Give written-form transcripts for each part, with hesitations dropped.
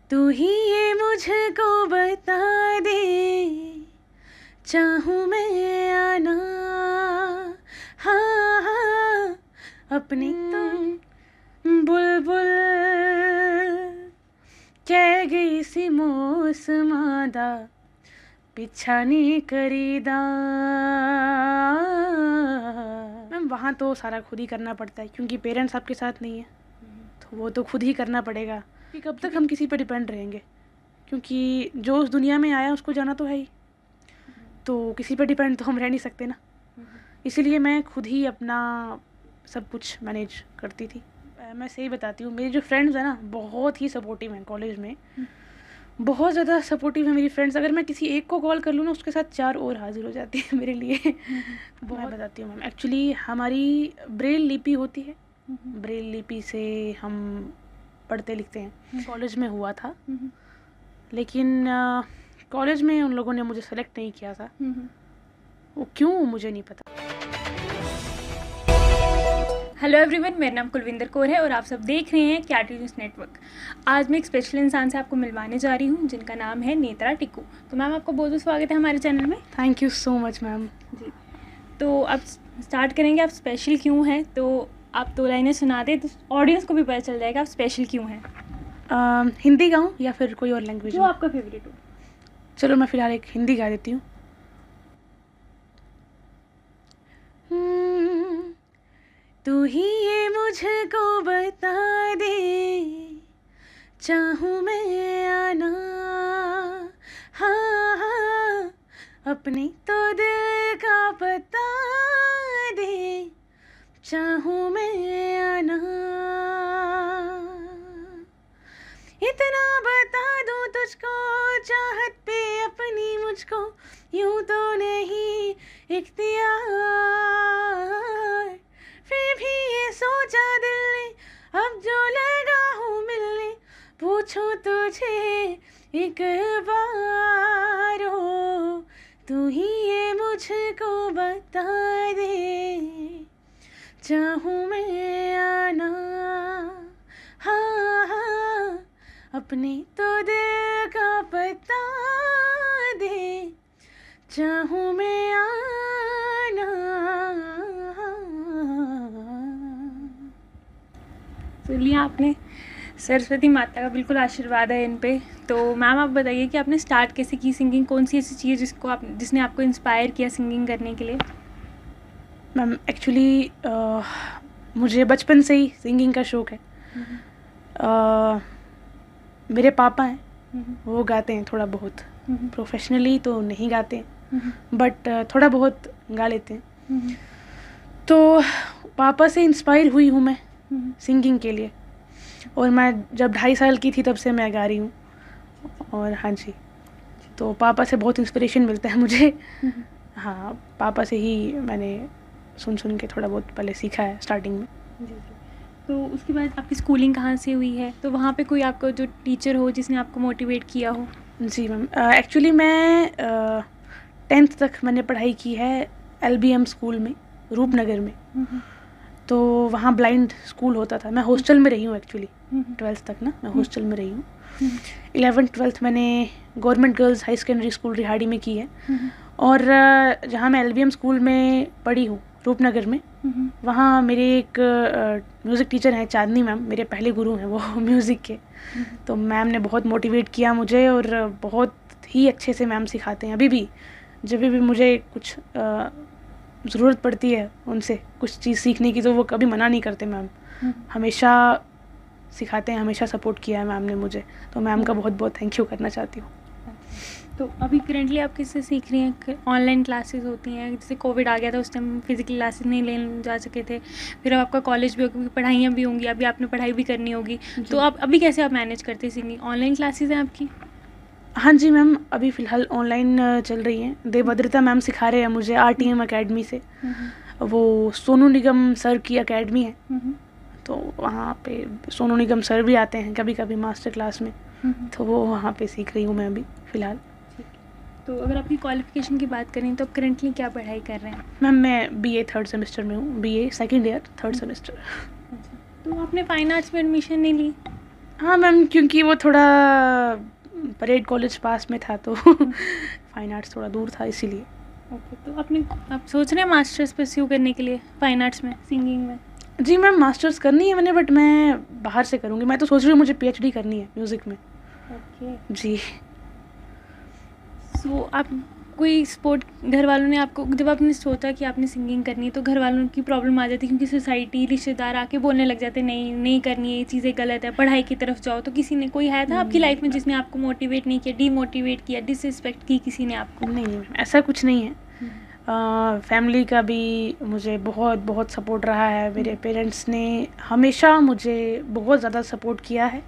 तू ही ये मुझको बता दे, चाहूँ मैं आना, हाँ हाँ अपनी तुम बुलबुल कह गई सी मौसमां दा पीछा नहीं करीदा। मैम वहाँ तो सारा खुद ही करना पड़ता है क्योंकि पेरेंट्स आपके साथ नहीं है, तो वो तो खुद ही करना पड़ेगा कि कब तक हम किसी पर डिपेंड रहेंगे, क्योंकि जो उस दुनिया में आया उसको जाना तो है ही, तो किसी पर डिपेंड तो हम रह नहीं सकते ना। इसीलिए मैं खुद ही अपना सब कुछ मैनेज करती थी। मैं सही बताती हूँ, मेरी जो फ्रेंड्स हैं ना बहुत ही सपोर्टिव हैं कॉलेज में, बहुत ज़्यादा सपोर्टिव है मेरी फ्रेंड्स। अगर मैं किसी एक को कॉल कर लूँ ना उसके साथ 4 और हाजिर हो जाती है मेरे लिए। मैं बताती हूँ मैम, एक्चुअली हमारी ब्रेल लिपि होती है, ब्रेल लिपि से हम पढ़ते लिखते हैं। कॉलेज में हुआ था, लेकिन कॉलेज में उन लोगों ने मुझे सेलेक्ट नहीं किया था, वो क्यों मुझे नहीं पता। हेलो एवरीवन, मेरा नाम कुलविंदर कौर है और आप सब देख रहे हैं क्रिएटिव न्यूज़ नेटवर्क। आज मैं एक स्पेशल इंसान से आपको मिलवाने जा रही हूँ जिनका नाम है नेत्रा टिक्कू। तो मैम आपको बहुत बहुत स्वागत है हमारे चैनल में। Thank you so much ma'am. जी, तो अब स्टार्ट करेंगे। आप स्पेशल क्यों हैं, तो आप 2 लाइनें सुना दें तो ऑडियंस को भी पता चल जाएगा आप स्पेशल क्यों हैं। हिंदी गाऊँ या फिर कोई और लैंग्वेज? जो आपका फेवरेट हो। चलो मैं फ़िलहाल एक हिंदी गा देती हूँ। तू ही ये मुझको बता दे, चाहूँ मैं आना, हाँ हाँ अपनी तो दिल का बता दे, चाहूँ मैं आना। इतना बता दूँ तुझको, चाहत पे अपनी मुझको यूँ तो नहीं इख्तियार, फिर भी ये सोचा दिल ने अब जो लगा हूँ मिलने, पूछूं तुझे एक बार हो, तू ही ये मुझको बता दे, चाहूँ मैं आना, हाँ हाँ अपने तो दिल का बता दे, चाहूँ मैं आना। सुनिए, आपने सरस्वती माता का बिल्कुल आशीर्वाद है इन पे। तो मैम आप बताइए कि आपने स्टार्ट कैसे की सिंगिंग, कौन सी ऐसी चीज़ जिसने आपको इंस्पायर किया सिंगिंग करने के लिए? मैम एक्चुअली मुझे बचपन से ही सिंगिंग का शौक़ है। मेरे पापा हैं, वो गाते हैं थोड़ा बहुत, प्रोफेशनली तो नहीं गाते, बट थोड़ा बहुत गा लेते हैं। तो पापा से इंस्पायर हुई हूँ मैं सिंगिंग के लिए, और मैं जब 2.5 साल की थी तब से मैं गा रही हूँ। और हाँ जी, तो पापा से बहुत इंस्पिरेशन मिलता है मुझे। हाँ, पापा से ही मैंने सुन के थोड़ा बहुत पहले सीखा है स्टार्टिंग में। जी। तो उसके बाद आपकी स्कूलिंग कहाँ से हुई है, तो वहाँ पे कोई आपका जो टीचर हो जिसने आपको मोटिवेट किया हो? जी मैम, एक्चुअली मैं 10th तक मैंने पढ़ाई की है LBM स्कूल में, रूपनगर में। तो वहाँ ब्लाइंड स्कूल होता था। मैं हॉस्टल में रही हूँ एक्चुअली 12th तक ना, मैं हॉस्टल में रही हूँ। 11th 12th मैंने government girls high secondary school Rihari में की है। और जहाँ मैं LBM स्कूल में पढ़ी हूँ रूपनगर में, वहाँ मेरे एक म्यूज़िक टीचर हैं, चांदनी मैम, मेरे पहले गुरु हैं वो म्यूज़िक के। तो मैम ने बहुत मोटिवेट किया मुझे, और बहुत ही अच्छे से मैम सिखाते हैं अभी भी। जब भी मुझे कुछ ज़रूरत पड़ती है उनसे कुछ चीज़ सीखने की, तो वो कभी मना नहीं करते मैम, हमेशा सिखाते हैं, हमेशा सपोर्ट किया है मैम ने मुझे। तो मैम का बहुत बहुत थैंक यू करना चाहती हूँ। तो अभी करंटली आप किससे सीख रही हैं? ऑनलाइन क्लासेस होती हैं, जैसे कोविड आ गया था उस टाइम फिजिकल क्लासेस नहीं लेने जा सके थे, फिर अब आपका कॉलेज भी होगी, पढ़ाइयाँ भी होंगी, अभी आपने पढ़ाई भी करनी होगी, तो आप अभी कैसे आप मैनेज करते हैं सिंगिंग? ऑनलाइन क्लासेस हैं आपकी? हाँ जी मैम, अभी फ़िलहाल ऑनलाइन चल रही हैं। देवभद्रता मैम सिखा रहे हैं मुझे RTM अकेडमी से। वो सोनू निगम सर की अकेडमी है, तो वहाँ पे सोनू निगम सर भी आते हैं कभी कभी मास्टर क्लास में, तो वो वहाँ पे सीख रही हूँ मैं अभी फ़िलहाल। तो अगर आपकी क्वालिफ़िकेशन की बात करें तो आप करंटली क्या पढ़ाई कर रहे हैं? मैम मैं BA 3rd सेमेस्टर में हूँ, BA 2nd year 3rd semester. अच्छा, तो आपने फ़ाइन आर्ट्स में एडमिशन नहीं ली? हाँ मैम, क्योंकि वो थोड़ा परेड कॉलेज पास में था तो फाइन आर्ट्स थोड़ा दूर था इसीलिए। ओके, तो आप सोच रहे हैं मास्टर्स परस्यू करने के लिए फाइन आर्ट्स में, सिंगिंग में? जी मैम, मास्टर्स करनी है मैंने, बट मैं बाहर से करूँगी। मैं तो सोच रही हूँ मुझे पीएचडी करनी है म्यूज़िक में। ओके। जी। सो आप कोई स्पोर्ट, घर वालों ने आपको, जब आपने सोचा कि आपने सिंगिंग करनी है तो घर वालों की प्रॉब्लम आ जाती है, क्योंकि सोसाइटी, रिश्तेदार आके बोलने लग जाते हैं नहीं नहीं करनी है, ये चीज़ें गलत है, पढ़ाई की तरफ जाओ। तो किसी ने, कोई है था आपकी लाइफ में जिसने आपको मोटिवेट नहीं किया, डीमोटिवेट किया, डिसरिस्पेक्ट की किसी ने आपको? नहीं, ऐसा कुछ नहीं है। फैमिली का भी मुझे बहुत बहुत सपोर्ट रहा है। मेरे पेरेंट्स ने हमेशा मुझे बहुत ज़्यादा सपोर्ट किया है,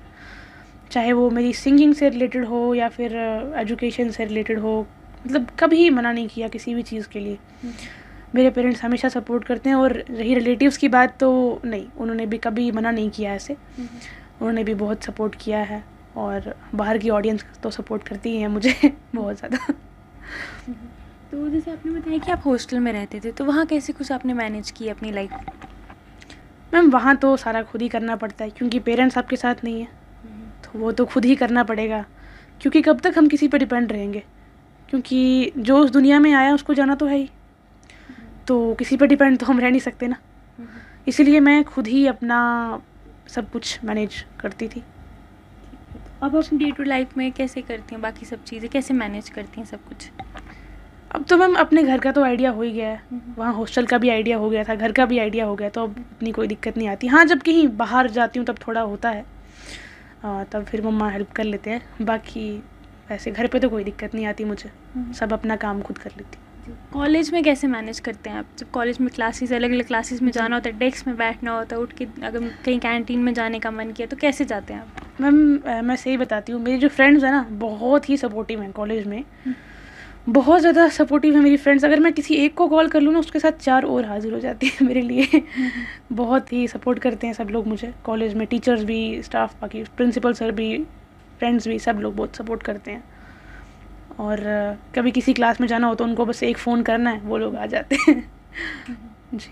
चाहे वो मेरी सिंगिंग से रिलेटेड हो या फिर एजुकेशन से रिलेटेड हो। मतलब कभी मना नहीं किया किसी भी चीज़ के लिए। मेरे पेरेंट्स हमेशा सपोर्ट करते हैं। और रही रिलेटिव्स की बात, तो नहीं, उन्होंने भी कभी मना नहीं किया ऐसे। उन्होंने भी बहुत सपोर्ट किया है, और बाहर की ऑडियंस तो सपोर्ट करती ही है मुझे बहुत ज़्यादा। तो जैसे आपने बताया कि आप हॉस्टल में रहते थे, तो वहाँ कैसे कुछ आपने मैनेज की अपनी लाइफ? मैम, वहाँ तो सारा खुद ही करना पड़ता है, क्योंकि पेरेंट्स आपके साथ नहीं है, तो वो तो खुद ही करना पड़ेगा। क्योंकि कब तक हम किसी पर डिपेंड रहेंगे, क्योंकि जो उस दुनिया में आया उसको जाना तो है ही, तो किसी पर डिपेंड तो हम रह नहीं सकते ना। इसीलिए मैं खुद ही अपना सब कुछ मैनेज करती थी। अब अपनी डे टू लाइफ में कैसे करती हैं बाकी सब चीज़ें, कैसे मैनेज करती हैं सब कुछ? अब तो मैम अपने घर का तो आइडिया हो ही गया है, वहाँ हॉस्टल का भी आइडिया हो गया था, घर का भी आइडिया हो गया, तो अब इतनी कोई दिक्कत नहीं आती। हाँ, जब कहीं बाहर जाती हूँ तब थोड़ा होता है, तब फिर मम्मा हेल्प कर लेते हैं। बाकी वैसे घर पे तो कोई दिक्कत नहीं आती मुझे, सब अपना काम खुद कर लेती हूँ। कॉलेज में कैसे मैनेज करते हैं आप? जब कॉलेज में क्लासेस, अलग अलग क्लासेस में जाना होता है, डेस्क में बैठना होता है, उठ के अगर कहीं कैंटीन में जाने का मन किया तो कैसे जाते हैं आप? मैम, मैं सही बताती हूँ, मेरी जो फ्रेंड्स हैं ना, बहुत ही सपोर्टिव हैं कॉलेज में। बहुत ज़्यादा सपोर्टिव है मेरी फ्रेंड्स। अगर मैं किसी एक को कॉल कर लूँ ना, उसके साथ 4 और हाजिर हो जाती है मेरे लिए। बहुत ही सपोर्ट करते हैं सब लोग मुझे कॉलेज में, टीचर्स भी, स्टाफ, बाकी प्रिंसिपल सर भी, फ्रेंड्स भी, सब लोग बहुत सपोर्ट करते हैं। और कभी किसी क्लास में जाना हो तो उनको बस एक फ़ोन करना है, वो लोग आ जाते हैं। जी।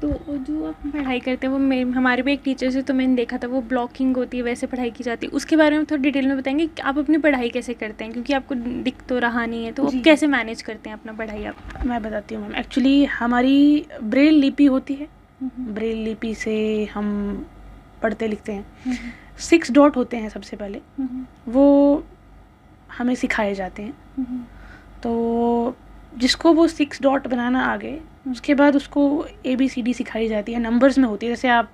तो जो आप पढ़ाई करते हैं वो हमारे भी एक टीचर से तो मैंने देखा था, वो ब्लॉकिंग होती है, वैसे पढ़ाई की जाती है, उसके बारे में थोड़ा डिटेल में बताएंगे कि आप अपनी पढ़ाई कैसे करते हैं, क्योंकि आपको दिख तो रहा नहीं है, तो आप कैसे मैनेज करते हैं अपना पढ़ाई आप? मैं बताती हूँ मैम, एक्चुअली हमारी ब्रेल लिपि होती है, ब्रेल लिपि से हम पढ़ते लिखते हैं। 6 डॉट होते हैं सबसे पहले, वो हमें सिखाए जाते हैं। तो जिसको वो 6 डॉट बनाना आ गए, उसके बाद उसको ABCD सिखाई जाती है, नंबर्स में होती है। जैसे आप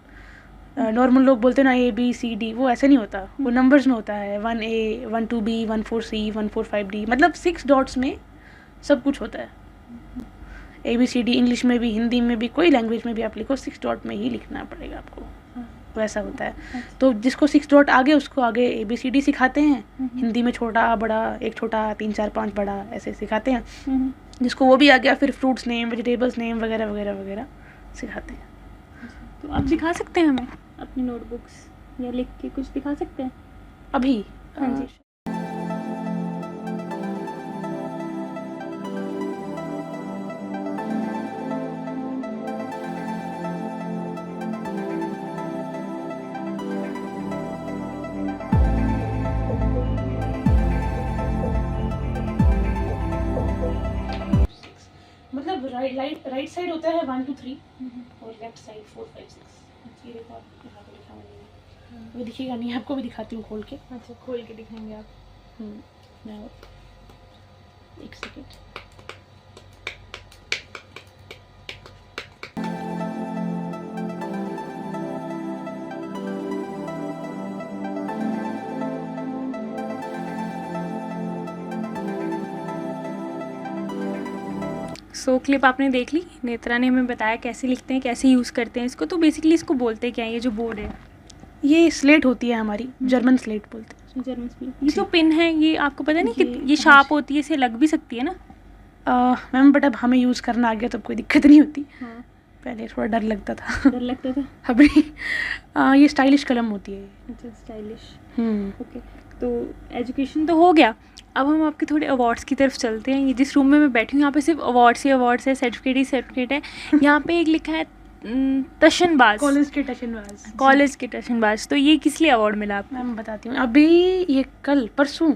नॉर्मल लोग बोलते हैं ना ABCD, वो ऐसे नहीं होता, वो नंबर्स में होता है। 1A, 12B, 14C, 145D, मतलब 6 डॉट्स में सब कुछ होता है। ABCD इंग्लिश में भी, हिंदी में भी, कोई लैंग्वेज में भी आप लिखो, 6 डॉट में ही लिखना पड़ेगा आपको, वैसा होता है। तो जिसको 6 डॉट आगे, उसको आगे ABCD सिखाते हैं, हिंदी में छोटा बड़ा, एक छोटा, 3 4 5 बड़ा, ऐसे सिखाते हैं। जिसको वो भी आ गया, फिर फ्रूट्स नेम, वेजिटेबल्स नेम वगैरह वगैरह वगैरह सिखाते हैं। तो आप दिखा सकते हैं हमें अपनी नोटबुक्स, या लिख के कुछ दिखा सकते हैं अभी? हाँ जी। मतलब राइट साइड होता है 1 2 3 और लेफ्ट साइड 4 5 6। ये देखो, आप यहाँ पे लिखा हुआ है, वो दिखेगा नहीं, आपको भी दिखाती हूँ खोल के। अच्छा, खोल के दिखाएंगे आप? मैं एक सेकेंड। सो क्लिप आपने देख ली, नेत्रा ने हमें बताया कैसे लिखते हैं, कैसे यूज़ करते हैं इसको। तो बेसिकली इसको बोलते क्या है, ये जो बोर्ड है? ये स्लेट होती है हमारी, जर्मन स्लेट बोलते हैं। German slate. ये जो पिन है, ये आपको पता नहीं कि ये शार्प होती है, इसे लग भी सकती है ना? मैम, बट अब हमें यूज़ करना आ गया तो कोई दिक्कत नहीं होती। पहले थोड़ा डर लगता था। डर लगता था? अभी ये स्टाइलिश कलम होती है। अच्छा, स्टाइलिश। ओके, तो एजुकेशन तो हो गया, अब हम आपके थोड़े अवार्ड्स की तरफ चलते हैं। ये जिस रूम में मैं बैठी हूँ, यहाँ पे सिर्फ अवार्ड्स ही अवार्ड्स है, सर्टिफिकेट ही सर्टिफिकेट है। यहाँ पे एक लिखा है टशनबाज, कॉलेज के टशनबाज। कॉलेज के टशनबाज, तो ये किस लिए अवार्ड मिला आपको? मैं बताती हूँ, अभी ये कल परसों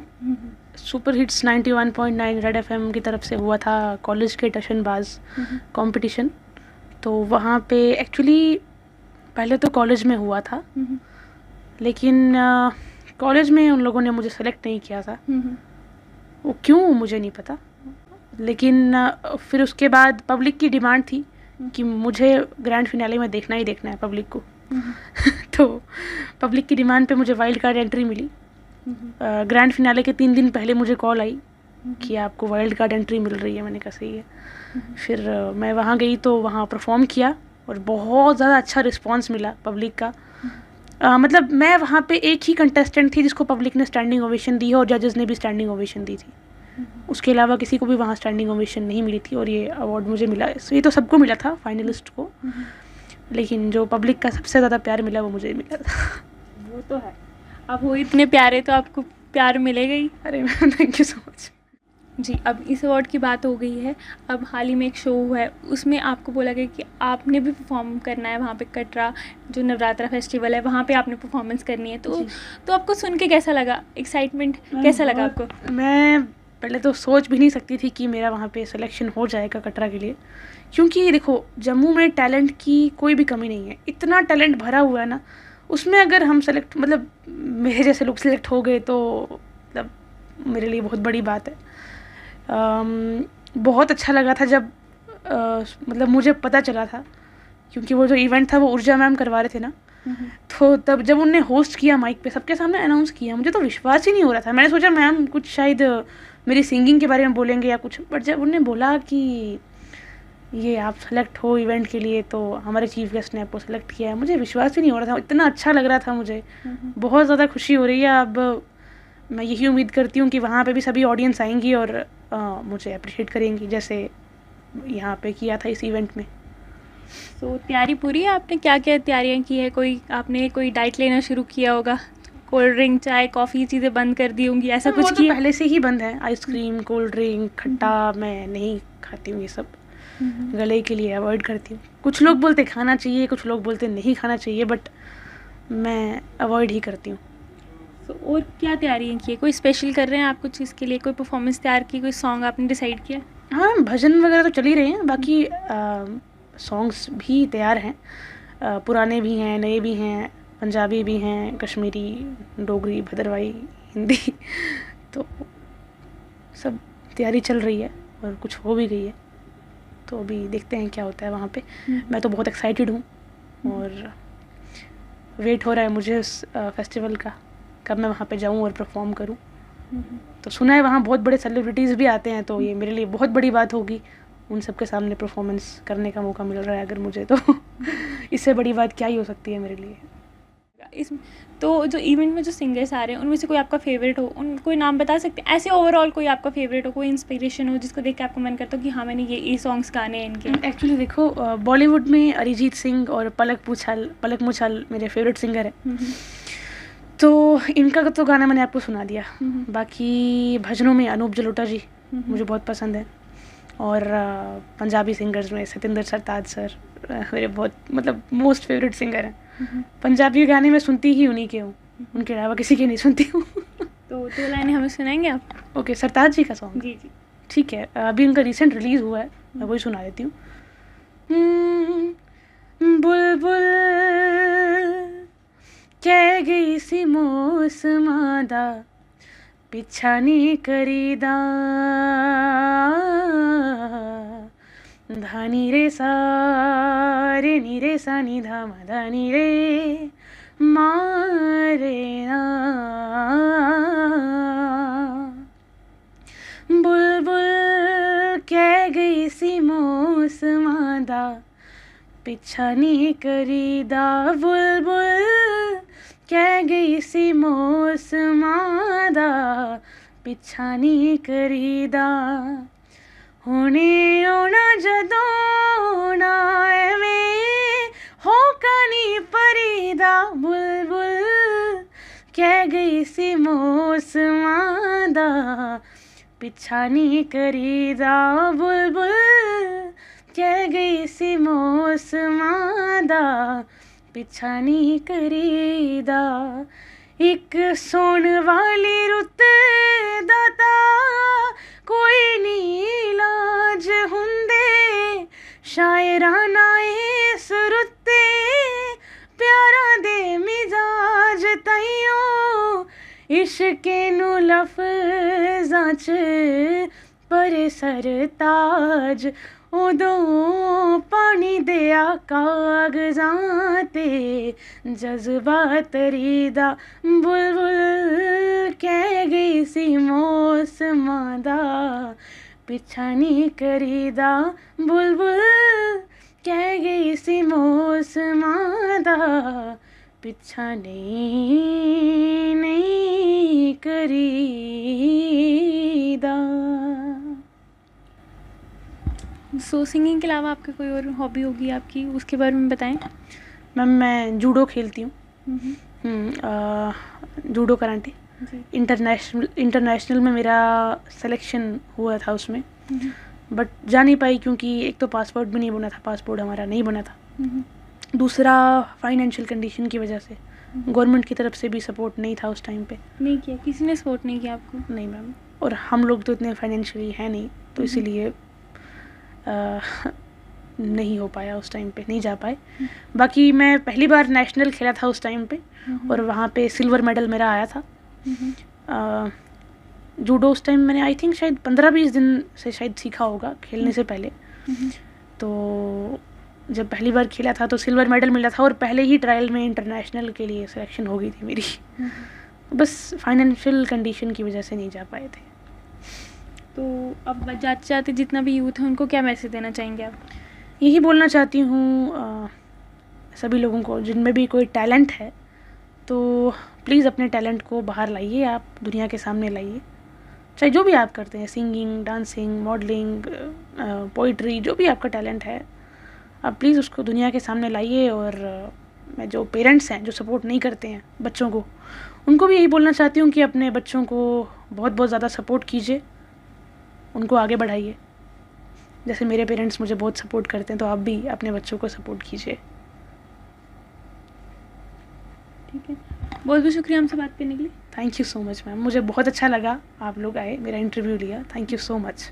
सुपर हिट्स 91.9 रेड एफएम की तरफ से हुआ था कॉलेज के टशनबाज कंपटीशन। तो वहाँ पे एक्चुअली पहले तो कॉलेज में हुआ था, लेकिन कॉलेज में उन लोगों ने मुझे सेलेक्ट नहीं किया था, वो क्यों मुझे नहीं पता। लेकिन फिर उसके बाद पब्लिक की डिमांड थी कि मुझे ग्रैंड फिनाले में देखना ही देखना है पब्लिक को। तो पब्लिक की डिमांड पे मुझे वाइल्ड कार्ड एंट्री मिली। ग्रैंड फिनाले के 3 दिन पहले मुझे कॉल आई कि आपको वाइल्ड कार्ड एंट्री मिल रही है। मैंने कहा सही है। फिर मैं वहाँ गई तो वहाँ परफॉर्म किया और बहुत ज़्यादा अच्छा रिस्पांस मिला पब्लिक का। मतलब मैं वहाँ पे एक ही कंटेस्टेंट थी जिसको पब्लिक ने स्टैंडिंग ओवेशन दी है और जजेस ने भी स्टैंडिंग ओवेशन दी थी। उसके अलावा किसी को भी वहाँ स्टैंडिंग ओवेशन नहीं मिली थी और ये अवार्ड मुझे मिला। ये तो सबको मिला था फाइनलिस्ट को, लेकिन जो पब्लिक का सबसे ज़्यादा प्यार मिला वो मुझे मिला था। वो तो है, अब वो इतने प्यारे तो आपको प्यार मिलेगा ही। अरे ma'am thank you so much. जी, अब इस अवार्ड की बात हो गई है। अब हाल ही में एक शो हुआ है, उसमें आपको बोला गया कि आपने भी परफॉर्म करना है वहाँ पे। कटरा जो नवरात्रा फेस्टिवल है वहाँ पे आपने परफॉर्मेंस करनी है। तो आपको सुन के कैसा लगा? एक्साइटमेंट कैसा लगा आपको? मैं पहले तो सोच भी नहीं सकती थी कि मेरा वहाँ पे सिलेक्शन हो जाएगा कटरा के लिए, क्योंकि देखो जम्मू में टैलेंट की कोई भी कमी नहीं है। इतना टैलेंट भरा हुआ है ना, उसमें अगर हम सेलेक्ट मतलब मेरे जैसे लोग सेलेक्ट हो गए तो मतलब मेरे लिए बहुत बड़ी बात है। बहुत अच्छा लगा था जब मतलब मुझे पता चला था, क्योंकि वो जो इवेंट था वो ऊर्जा मैम करवा रहे थे ना। तो तब जब उनने होस्ट किया माइक पे सबके सामने अनाउंस किया, मुझे तो विश्वास ही नहीं हो रहा था। मैंने सोचा मैम कुछ शायद मेरी सिंगिंग के बारे में बोलेंगे या कुछ, बट जब उन्होंने बोला कि ये आप सेलेक्ट हो इवेंट के लिए तो हमारे चीफ गेस्ट ने आपको सेलेक्ट किया है, मुझे विश्वास ही नहीं हो रहा था। इतना अच्छा लग रहा था मुझे, बहुत ज़्यादा खुशी हो रही है। अब मैं यही उम्मीद करती हूँ कि वहाँ पे भी सभी ऑडियंस आएंगी और मुझे अप्रिशिएट करेंगी जैसे यहाँ पे किया था इस इवेंट में। तो तैयारी पूरी है? आपने क्या क्या तैयारियाँ की है? आपने कोई डाइट लेना शुरू किया होगा? कोल्ड ड्रिंक, चाय, कॉफ़ी चीज़ें बंद कर दी होंगी, ऐसा कुछ किया? पहले से ही बंद है। आइसक्रीम, कोल्ड ड्रिंक, खट्टा मैं नहीं खाती हूँ, ये सब गले के लिए अवॉइड करती हूँ। कुछ लोग बोलते खाना चाहिए, कुछ लोग बोलते नहीं खाना चाहिए, बट मैं अवॉइड ही करती हूँ। तो और क्या तैयारियाँ की है? कोई स्पेशल कर रहे हैं आप कुछ इसके लिए? कोई परफॉर्मेंस तैयार की? कोई सॉन्ग आपने डिसाइड किया? हाँ, भजन वगैरह तो चल ही रहे हैं, बाकी सॉन्ग्स भी तैयार हैं। पुराने भी हैं, नए भी हैं, पंजाबी भी हैं, कश्मीरी, डोगरी, भद्रवाही, हिंदी तो सब तैयारी चल रही है और कुछ हो भी गई है। तो अभी देखते हैं क्या होता है वहाँ पे। मैं तो बहुत एक्साइटेड हूँ और वेट हो रहा है मुझे उस फेस्टिवल का, कब मैं वहाँ पे जाऊँ और परफॉर्म करूँ। तो सुना है वहाँ बहुत बड़े सेलिब्रिटीज़ भी आते हैं, तो ये मेरे लिए बहुत बड़ी बात होगी। उन सब के सामने परफॉर्मेंस करने का मौका मिल रहा है अगर मुझे, तो इससे बड़ी बात क्या ही हो सकती है मेरे लिए। तो जो इवेंट में जो सिंगर्स आ रहे हैं उनमें से कोई आपका फेवरेट हो, उन कोई नाम बता सकते हैं? ऐसे ओवरऑल कोई आपका फेवरेट हो, कोई इंस्पिरेशन हो जिसको देख के आपको मन करता हो कि हाँ मैंने ये सॉन्ग्स गाने हैं इनके? एक्चुअली देखो बॉलीवुड में अरिजीत सिंह और पलक मुछाल मेरे फेवरेट सिंगर हैं। तो इनका तो गाना मैंने आपको सुना दिया। बाकी भजनों में अनूप जलोटा जी मुझे बहुत पसंद है, और पंजाबी सिंगर्स में सतिंदर सरताज सर मेरे बहुत मतलब मोस्ट फेवरेट सिंगर हैं। पंजाबी गाने में सुनती ही उन्हीं के हूँ, उनके अलावा किसी के नहीं सुनती हूँ। तो 2 लाइनें हमें सुनाएंगे आप? ओके, सरताज जी का सॉन्ग? जी जी ठीक है। अभी उनका रिसेंट रिलीज़ हुआ है, मैं वही सुना देती हूँ। बुलबुल कह गई सी मौसमां दा पिछा नहीं करीदा, धानी रे सा रे नी रे सा नी धा मा धा नी रे मारे ना। बुलबुल कह गई सी मौसमां दा पिछा नहीं करीदा, बुलबुल कह गई सी मौसमां दा पिछा नहीं करीदा। हुणे आना जदों आना एवें होका नहीं परीदा, बुलबुल कह गई सी मौसमां दा पिछा नहीं करीदा, बुलबुल कह गई सी मौसमां दा पिछा नहीं करीदा एक सोन वाली रुत दा तां कोई नहीं इलाज हुंदे शायराना इस रुत्ते प्यारां दे मिजाज ताइयों इश्के नू लफ्ज़ां च परे सरताज उदों पानी दिया कागज़ां ते जज्बात रीदा बुलबुल कह गई सी मौसमां दा पिछा नहीं करीदा बुलबुल कह गई सी मौसमां दा पिछा नहीं करीदा। सो सिंगिंग के अलावा आपकी कोई और हॉबी होगी आपकी, उसके बारे में बताएं। मैम मैं जूडो खेलती हूँ, जूडो कराटे। इंटरनेशनल में मेरा सिलेक्शन हुआ था उसमें, बट जा नहीं पाई क्योंकि एक तो पासपोर्ट भी नहीं बना था, पासपोर्ट हमारा नहीं बना था, दूसरा फाइनेंशियल कंडीशन की वजह से गवर्नमेंट की तरफ से भी सपोर्ट नहीं था उस टाइम पे। नहीं किया, किसी ने सपोर्ट नहीं किया आपको? नहीं मैम, और हम लोग तो इतने फाइनेंशियली हैं नहीं, तो इसीलिए नहीं हो पाया उस टाइम पे, नहीं जा पाए। बाकी मैं पहली बार नेशनल खेला था उस टाइम पे, और वहाँ पे सिल्वर मेडल मेरा आया था। जूडो उस टाइम मैंने आई थिंक शायद 15-20 दिन से शायद सीखा होगा खेलने से पहले। तो जब पहली बार खेला था तो सिल्वर मेडल मिला था, और पहले ही ट्रायल में इंटरनेशनल के लिए सिलेक्शन हो गई थी मेरी। बस फाइनेंशियल कंडीशन की वजह से नहीं जा पाए थे। तो अब जाते जाते जितना भी यूथ है उनको क्या मैसेज देना चाहेंगे आप? यही बोलना चाहती हूँ सभी लोगों को, जिनमें भी कोई टैलेंट है तो प्लीज़ अपने टैलेंट को बाहर लाइए, आप दुनिया के सामने लाइए। चाहे जो भी आप करते हैं, सिंगिंग, डांसिंग, मॉडलिंग, पोइट्री, जो भी आपका टैलेंट है, आप प्लीज़ उसको दुनिया के सामने लाइए। और मैं जो पेरेंट्स हैं जो सपोर्ट नहीं करते हैं बच्चों को, उनको भी यही बोलना चाहती हूँ कि अपने बच्चों को बहुत बहुत ज़्यादा सपोर्ट कीजिए, उनको आगे बढ़ाइए। जैसे मेरे पेरेंट्स मुझे बहुत सपोर्ट करते हैं, तो आप भी अपने बच्चों को सपोर्ट कीजिए। ठीक है, बहुत बहुत शुक्रिया हमसे बात करने के लिए। Thank you so much ma'am, मुझे बहुत अच्छा लगा आप लोग आए, मेरा इंटरव्यू लिया। Thank you so much.